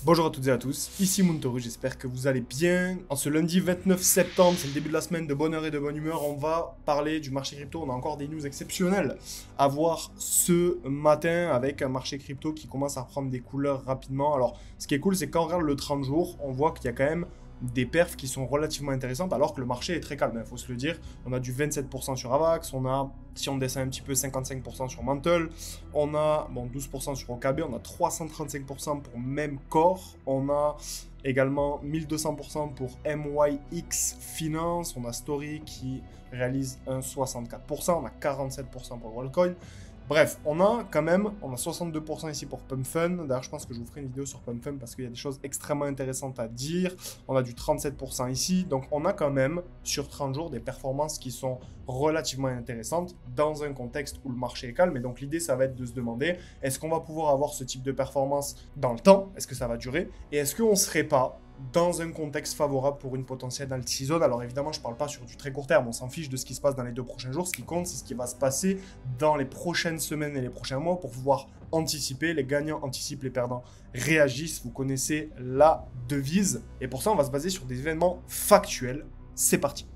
Bonjour à toutes et à tous, ici Montoru, j'espère que vous allez bien. En ce lundi 29 septembre, c'est le début de la semaine, de bonne heure et de bonne humeur, on va parler du marché crypto. On a encore des news exceptionnelles à voir ce matin avec un marché crypto qui commence à reprendre des couleurs rapidement. Alors, ce qui est cool, c'est quand on regarde le 30 jours, on voit qu'il y a quand même des perfs qui sont relativement intéressantes alors que le marché est très calme, il faut se le dire. On a du 27% sur Avax, on a, si on descend un petit peu, 55% sur Mantle, on a 12% sur OKB, on a 335% pour Memcore, on a également 1200% pour MYX Finance, on a Story qui réalise un 64%, on a 47% pour WorldCoin. Bref, on a 62% ici pour PumpFun. D'ailleurs, je pense que je vous ferai une vidéo sur PumpFun parce qu'il y a des choses extrêmement intéressantes à dire. On a du 37% ici. Donc, on a quand même, sur 30 jours, des performances qui sont relativement intéressantes dans un contexte où le marché est calme. Et donc, l'idée, ça va être de se demander, est-ce qu'on va pouvoir avoir ce type de performance dans le temps? Est-ce que ça va durer? Et est-ce qu'on ne serait pas dans un contexte favorable pour une potentielle alt-season? Alors évidemment, je ne parle pas sur du très court terme, on s'en fiche de ce qui se passe dans les 2 prochains jours. Ce qui compte, c'est ce qui va se passer dans les prochaines semaines et les prochains mois pour pouvoir anticiper. Les gagnants anticipent, les perdants réagissent. Vous connaissez la devise. Et pour ça, on va se baser sur des événements factuels. C'est parti.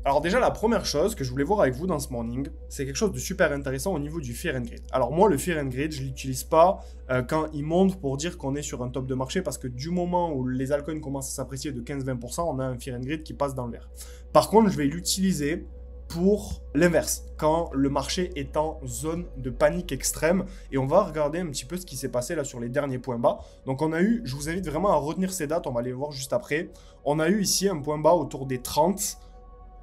Alors déjà, la première chose que je voulais voir avec vous dans ce morning, c'est quelque chose de super intéressant au niveau du Fear and Greed. Alors moi, le Fear and Greed, je ne l'utilise pas quand il monte pour dire qu'on est sur un top de marché, parce que du moment où les altcoins commencent à s'apprécier de 15-20%, on a un Fear and Greed qui passe dans le vert. Par contre, je vais l'utiliser pour l'inverse, quand le marché est en zone de panique extrême. Et on va regarder un petit peu ce qui s'est passé là sur les derniers points bas. Donc on a eu, je vous invite vraiment à retenir ces dates, on va les voir juste après. On a eu ici un point bas autour des 30,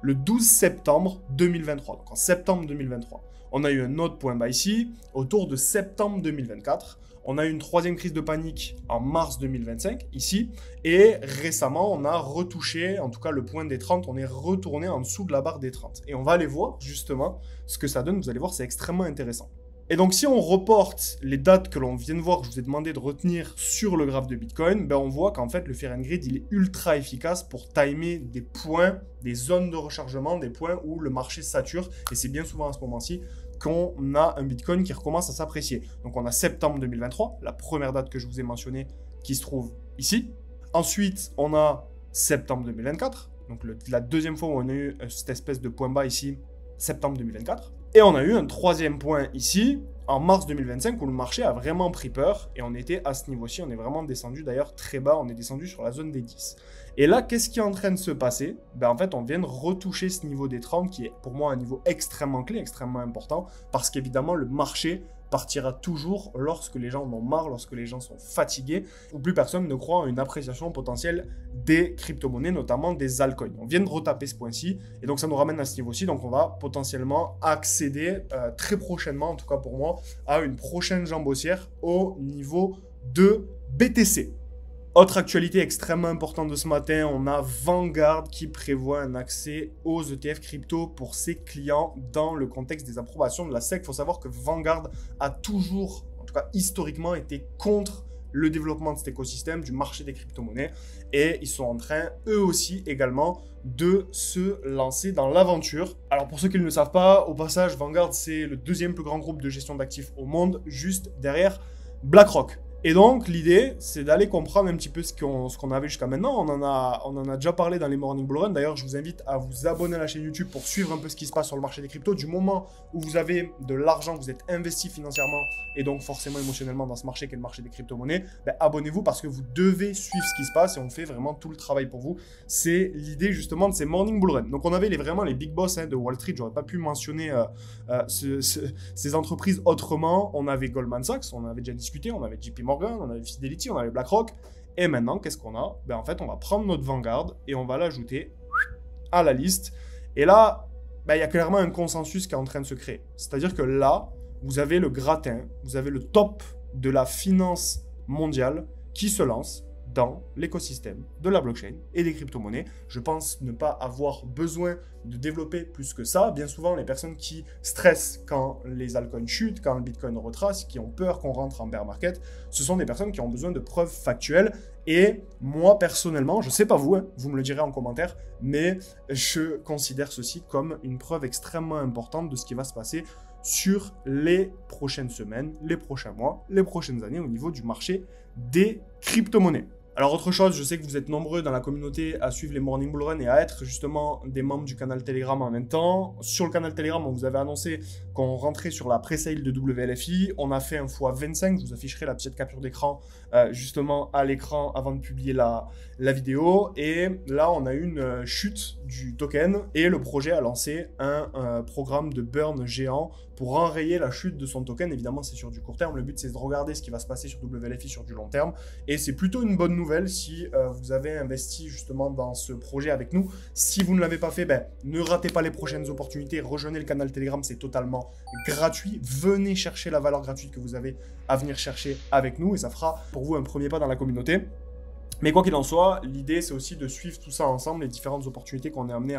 le 12 septembre 2023, donc en septembre 2023. On a eu un autre point bas ici, autour de septembre 2024. On a eu une troisième crise de panique en mars 2025, ici. Et récemment, on a retouché, en tout cas le point des 30, on est retourné en dessous de la barre des 30. Et on va aller voir justement ce que ça donne. Vous allez voir, c'est extrêmement intéressant. Et donc, si on reporte les dates que l'on vient de voir, que je vous ai demandé de retenir sur le graphe de Bitcoin, ben on voit qu'en fait, le Fear and Greed, il est ultra efficace pour timer des points, des zones de rechargement, des points où le marché sature. Et c'est bien souvent à ce moment-ci qu'on a un Bitcoin qui recommence à s'apprécier. Donc, on a septembre 2023, la première date que je vous ai mentionnée, qui se trouve ici. Ensuite, on a septembre 2024, donc la deuxième fois où on a eu cette espèce de point bas ici, septembre 2024. Et on a eu un troisième point ici, en mars 2025, où le marché a vraiment pris peur. Et on était à ce niveau-ci, on est vraiment descendu d'ailleurs très bas, on est descendu sur la zone des 10. Et là, qu'est-ce qui est en train de se passer? Ben, en fait, on vient de retoucher ce niveau des 30, qui est pour moi un niveau extrêmement clé, extrêmement important, parce qu'évidemment, le marché partira toujours lorsque les gens en ont marre, lorsque les gens sont fatigués, ou plus personne ne croit en une appréciation potentielle des crypto-monnaies, notamment des altcoins. On vient de retaper ce point-ci, et donc ça nous ramène à ce niveau-ci, donc on va potentiellement accéder très prochainement, en tout cas pour moi, à une prochaine jambe haussière au niveau de BTC. Autre actualité extrêmement importante de ce matin, on a Vanguard qui prévoit un accès aux ETF crypto pour ses clients dans le contexte des approbations de la SEC. Il faut savoir que Vanguard a toujours, en tout cas historiquement, été contre le développement de cet écosystème, du marché des crypto-monnaies. Et ils sont en train, eux aussi, également, de se lancer dans l'aventure. Alors pour ceux qui ne le savent pas, au passage, Vanguard, c'est le deuxième plus grand groupe de gestion d'actifs au monde, juste derrière BlackRock. Et donc, l'idée, c'est d'aller comprendre un petit peu ce qu'on avait jusqu'à maintenant. On en a déjà parlé dans les Morning Bull Run. D'ailleurs, je vous invite à vous abonner à la chaîne YouTube pour suivre un peu ce qui se passe sur le marché des cryptos. Du moment où vous avez de l'argent, vous êtes investi financièrement et donc forcément émotionnellement dans ce marché qu'est le marché des crypto-monnaies, ben, abonnez-vous parce que vous devez suivre ce qui se passe et on fait vraiment tout le travail pour vous. C'est l'idée justement de ces Morning Bull Run. Donc, on avait vraiment les big boss de Wall Street. J'aurais pas pu mentionner ces entreprises autrement. On avait Goldman Sachs, on avait déjà discuté, on avait JP Morgan, on avait Fidelity, on avait BlackRock. Et maintenant, qu'est-ce qu'on a? Ben, en fait, on va prendre notre Vanguard et on va l'ajouter à la liste. Et là, ben, il y a clairement un consensus qui est en train de se créer. C'est-à-dire que là, vous avez le gratin, vous avez le top de la finance mondiale qui se lance dans l'écosystème de la blockchain et des crypto-monnaies. Je pense ne pas avoir besoin de développer plus que ça. Bien souvent, les personnes qui stressent quand les altcoins chutent, quand le Bitcoin retrace, qui ont peur qu'on rentre en bear market, ce sont des personnes qui ont besoin de preuves factuelles. Et moi, personnellement, je ne sais pas vous, hein, vous me le direz en commentaire, mais je considère ceci comme une preuve extrêmement importante de ce qui va se passer sur les prochaines semaines, les prochains mois, les prochaines années au niveau du marché des crypto-monnaies. Alors autre chose, je sais que vous êtes nombreux dans la communauté à suivre les Morning Bull Run et à être justement des membres du canal Telegram en même temps. Sur le canal Telegram, on vous avait annoncé qu'on rentrait sur la pré-sale de WLFI. On a fait un x25, je vous afficherai la petite capture d'écran justement à l'écran avant de publier la vidéo. Et là, on a eu une chute du token et le projet a lancé un programme de burn géant pour enrayer la chute de son token. Évidemment, c'est sur du court terme. Le but, c'est de regarder ce qui va se passer sur WLFI sur du long terme. Et c'est plutôt une bonne nouvelle si vous avez investi justement dans ce projet avec nous. Si vous ne l'avez pas fait, ne ratez pas les prochaines opportunités. Rejoignez le canal Telegram, c'est totalement gratuit. Venez chercher la valeur gratuite que vous avez à venir chercher avec nous et ça fera pour vous un premier pas dans la communauté. Mais quoi qu'il en soit, l'idée, c'est aussi de suivre tout ça ensemble, les différentes opportunités qu'on est amené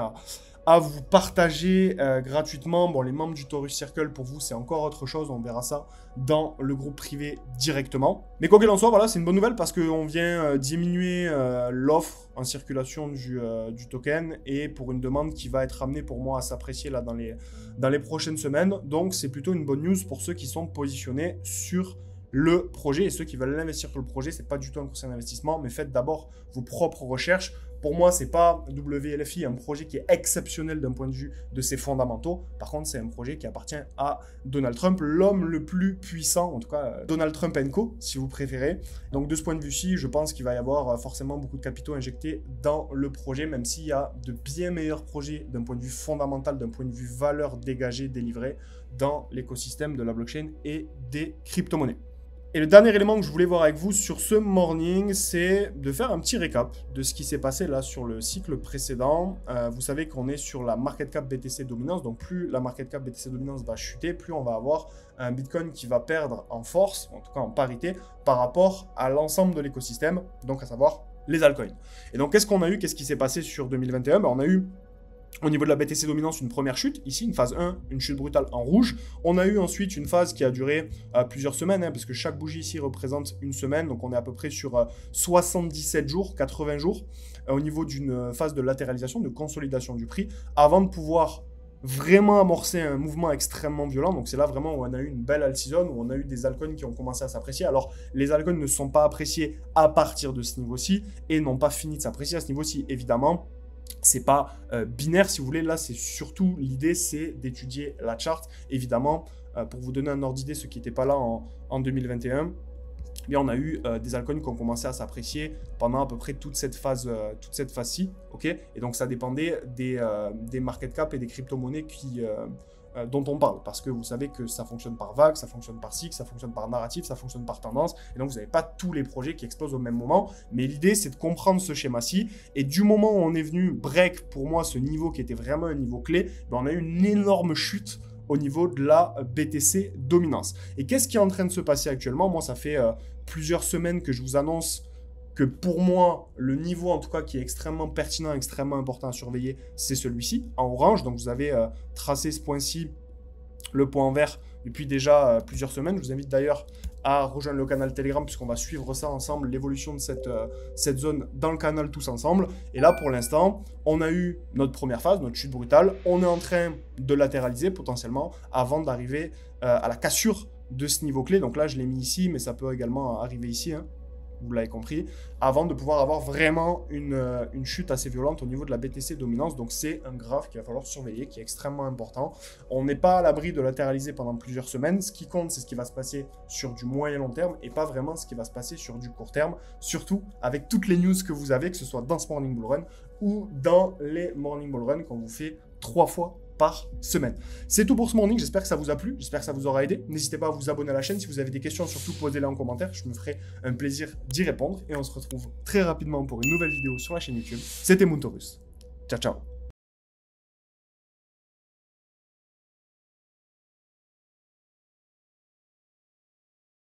à vous partager gratuitement. Bon, les membres du Taurus Circle, pour vous, c'est encore autre chose. On verra ça dans le groupe privé directement. Mais quoi qu'il en soit, voilà, c'est une bonne nouvelle parce qu'on vient diminuer l'offre en circulation du token et pour une demande qui va être amenée pour moi à s'apprécier là dans les prochaines semaines. Donc, c'est plutôt une bonne news pour ceux qui sont positionnés sur le projet et ceux qui veulent l'investir sur le projet. C'est pas du tout un conseil d'investissement, mais faites d'abord vos propres recherches. Pour moi, c'est pas WLFI un projet qui est exceptionnel d'un point de vue de ses fondamentaux. Par contre, c'est un projet qui appartient à Donald Trump, l'homme le plus puissant, en tout cas Donald Trump & Co, si vous préférez. Donc de ce point de vue-ci, je pense qu'il va y avoir forcément beaucoup de capitaux injectés dans le projet, même s'il y a de bien meilleurs projets d'un point de vue fondamental, d'un point de vue valeur dégagée, délivrée dans l'écosystème de la blockchain et des crypto-monnaies. Et le dernier élément que je voulais voir avec vous sur ce morning, c'est de faire un petit récap de ce qui s'est passé là sur le cycle précédent. Vous savez qu'on est sur la market cap BTC dominance, donc plus la market cap BTC dominance va chuter, plus on va avoir un Bitcoin qui va perdre en force, en tout cas en parité, par rapport à l'ensemble de l'écosystème, donc à savoir les altcoins. Et donc qu'est-ce qu'on a eu, qu'est-ce qui s'est passé sur 2021 ? On a eu au niveau de la BTC dominance, une première chute, ici une phase 1, une chute brutale en rouge. On a eu ensuite une phase qui a duré plusieurs semaines, parce que chaque bougie ici représente une semaine, donc on est à peu près sur 77 jours, 80 jours, au niveau d'une phase de latéralisation, de consolidation du prix, avant de pouvoir vraiment amorcer un mouvement extrêmement violent. Donc c'est là vraiment où on a eu une belle alt season, où on a eu des altcoins qui ont commencé à s'apprécier. Alors les altcoins ne sont pas appréciés à partir de ce niveau-ci, et n'ont pas fini de s'apprécier à ce niveau-ci, évidemment. C'est pas binaire si vous voulez, là c'est surtout l'idée, c'est d'étudier la charte. Évidemment, pour vous donner un ordre d'idée, ceux qui n'étaient pas là en 2021, eh bien, on a eu des altcoins qui ont commencé à s'apprécier pendant à peu près toute cette phase-ci, ok. Et donc ça dépendait des market cap et des crypto-monnaies dont on parle, parce que vous savez que ça fonctionne par vague, ça fonctionne par cycle, ça fonctionne par narratif, ça fonctionne par tendance, et donc vous n'avez pas tous les projets qui explosent au même moment, mais l'idée c'est de comprendre ce schéma-ci, et du moment où on est venu break pour moi ce niveau qui était vraiment un niveau clé, ben on a eu une énorme chute au niveau de la BTC dominance. Et qu'est-ce qui est en train de se passer actuellement? Moi ça fait plusieurs semaines que je vous annonce que pour moi, le niveau en tout cas qui est extrêmement pertinent, extrêmement important à surveiller, c'est celui-ci, en orange. Donc vous avez tracé ce point-ci, le point en vert, depuis déjà plusieurs semaines. Je vous invite d'ailleurs à rejoindre le canal Telegram puisqu'on va suivre ça ensemble, l'évolution de cette zone dans le canal tous ensemble. Et là, pour l'instant, on a eu notre première phase, notre chute brutale. On est en train de latéraliser potentiellement avant d'arriver à la cassure de ce niveau clé. Donc là, je l'ai mis ici, mais ça peut également arriver ici, hein. Vous l'avez compris, avant de pouvoir avoir vraiment une chute assez violente au niveau de la BTC dominance. Donc c'est un graphe qu'il va falloir surveiller, qui est extrêmement important. On n'est pas à l'abri de latéraliser pendant plusieurs semaines. Ce qui compte, c'est ce qui va se passer sur du moyen long terme et pas vraiment ce qui va se passer sur du court terme, surtout avec toutes les news que vous avez, que ce soit dans ce Morning Bull Run ou dans les Morning Bull Run qu'on vous fait 3 fois par semaine. C'est tout pour ce morning, j'espère que ça vous a plu, j'espère que ça vous aura aidé. N'hésitez pas à vous abonner à la chaîne, si vous avez des questions, surtout posez-les en commentaire, je me ferai un plaisir d'y répondre. Et on se retrouve très rapidement pour une nouvelle vidéo sur la chaîne YouTube. C'était Moon Taurus. Ciao, ciao.